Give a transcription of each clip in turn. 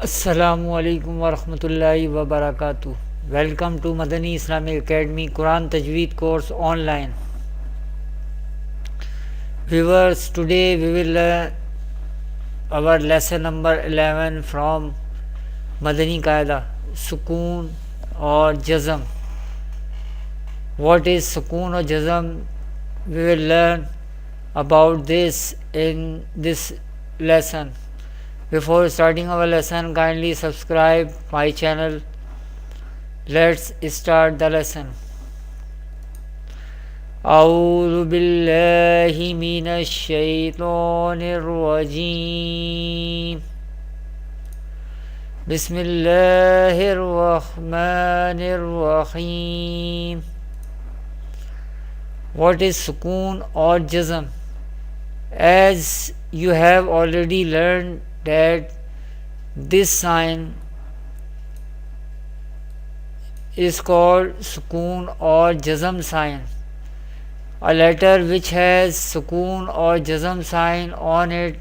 Assalamu alaikum wa rahmatullahi wa barakatuh. Welcome to Madani Islamic Academy Quran Tajweed course online. Viewers, today we will learn our lesson number 11 from Madani Qaida, Sukoon or Jazm. What is Sukoon or Jazm? We will learn about this in this lesson. Before starting our lesson, kindly subscribe my channel. Let's start the lesson. أعوذ بالله من الشيطان الرجيم بسم الله الرحمن الرحيم. What is Sukoon or Jazm? As you have already learned that this sign is called Sukoon or Jazm sign. A letter which has Sukoon or Jazm sign on it,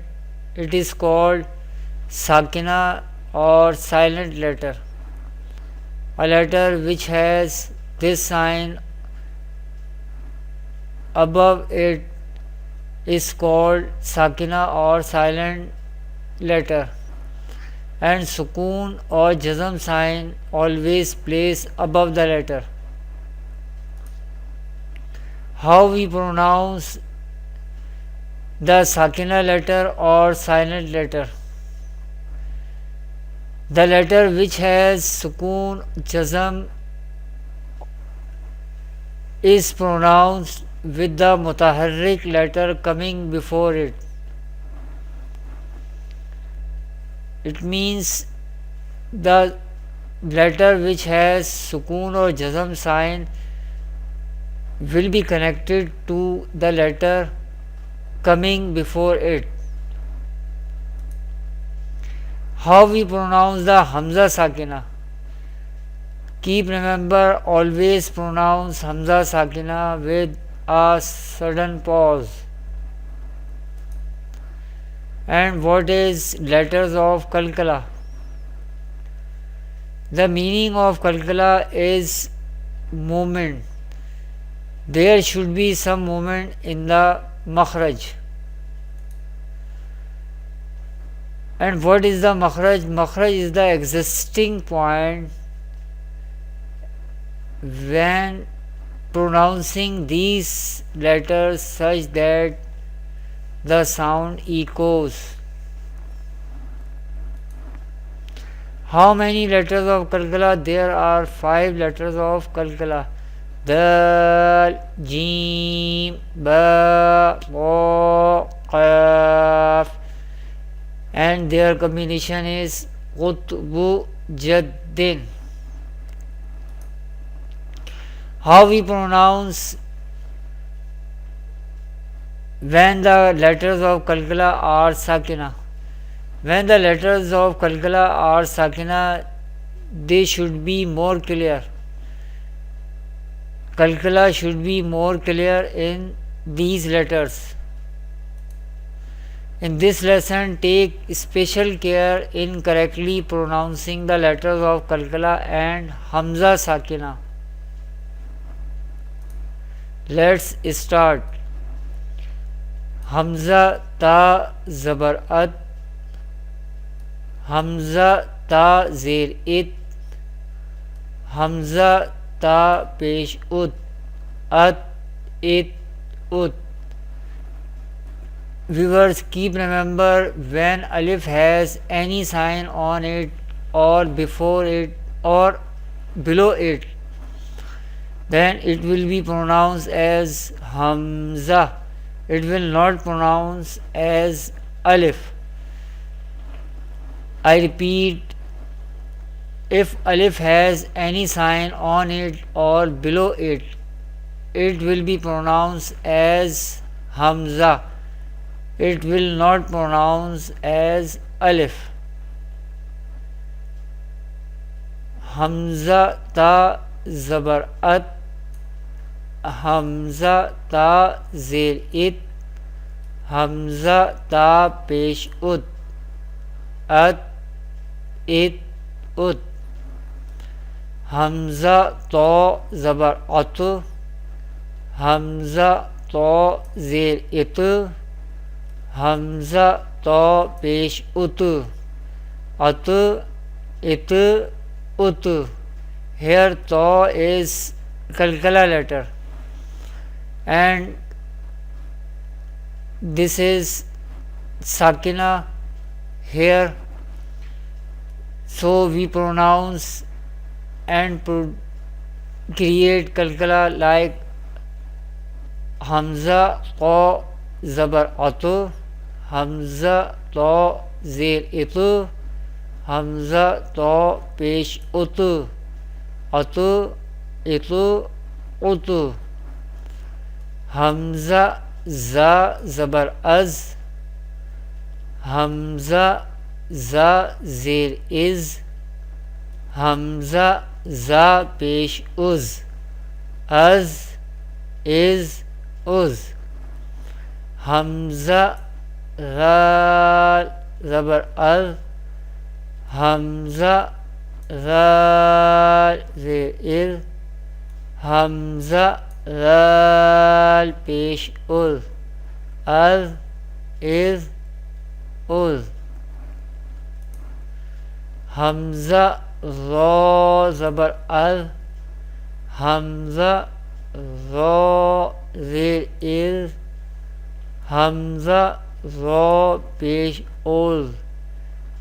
it is called Sakina or silent letter. A letter which has this sign above it is called Sakina or silent letter, and Sukoon or Jazm sign always placed above the letter. How we pronounce the Sakina letter or silent letter? The letter which has Sukoon Jazm is pronounced with the mutaharrik letter coming before it. It means the letter which has Sukoon or Jazm sign will be connected to the letter coming before it. How we pronounce the Hamza Sakina? Keep remember, always pronounce Hamza Sakina with a sudden pause. And what is letters of Kalkala? The meaning of Kalkala is movement. There should be some movement in the makhraj. And what is the makhraj? Makhraj is the existing point when pronouncing these letters such that the sound echoes. How many letters of Kalkala? There are 5 letters of Kalkala. Dal, Jim, Ba, Wa, Qaf, and their combination is Qutbu Jaddin. How we pronounce when the letters of Kalkala are Sakina? When the letters of Kalkala are Sakina, they should be more clear. Kalkala should be more clear in these letters. In this lesson, take special care in correctly pronouncing the letters of Kalkala and Hamza Sakina. Let's start. Hamza ta zabar at, Hamza ta zer it, Hamza ta pesh ut, at, it, ut. Viewers, keep remember, when alif has any sign on it or before it or below it, then it will be pronounced as Hamza. It will not pronounce as alif. I repeat, if alif has any sign on it or below it, it will be pronounced as Hamza. It will not pronounce as alif. Hamza ta zabar at, Hamza ta zer it, Hamza ta pesh ut, at, ات ات حمزہ تو زبر ات حمزہ تو زیر ات حمزہ تو پیش ات ات ات ut. Here to is kalkala letter and this is sakina here, so we pronounce and create kalkala like hamza to zabar atu hamza to zir itu hamza to pesh utu atu itu utu hamza za zabar az hamza za zir is hamza za pesh uz az is uz hamza ra zabar al hamza zal zir hamza zal pesh ul al is ul hamza zo zabar al hamza zo zir is hamza zo pesh ul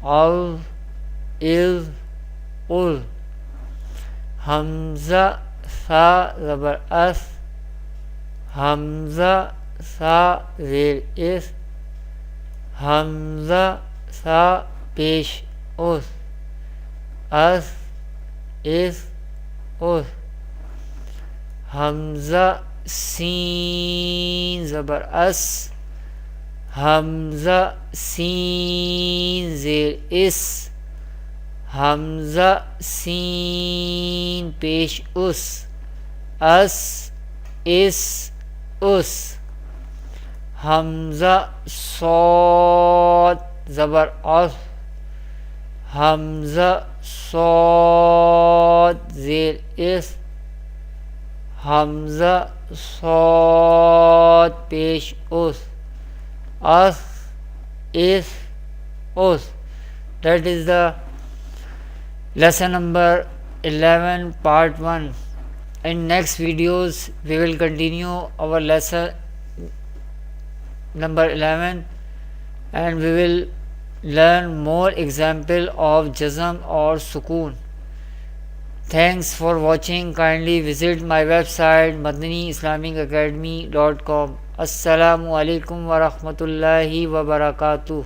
al is ul hamza sa zabar as hamza sa zir is hamza sa pesh us as is us hamza sin zabar as hamza sin zir is hamza sin pesh us as is us hamza sod zabar as hamza sod zir is hamza sod pesh us as is us. That is the lesson number 11 part 1. In next videos we will continue our lesson number 11 and we will learn more example of jazm or sukoon. Thanks for watching. Kindly visit my website madaniislamicacademy.com. Assalamu alaikum wa rahmatullahi wa barakatuh.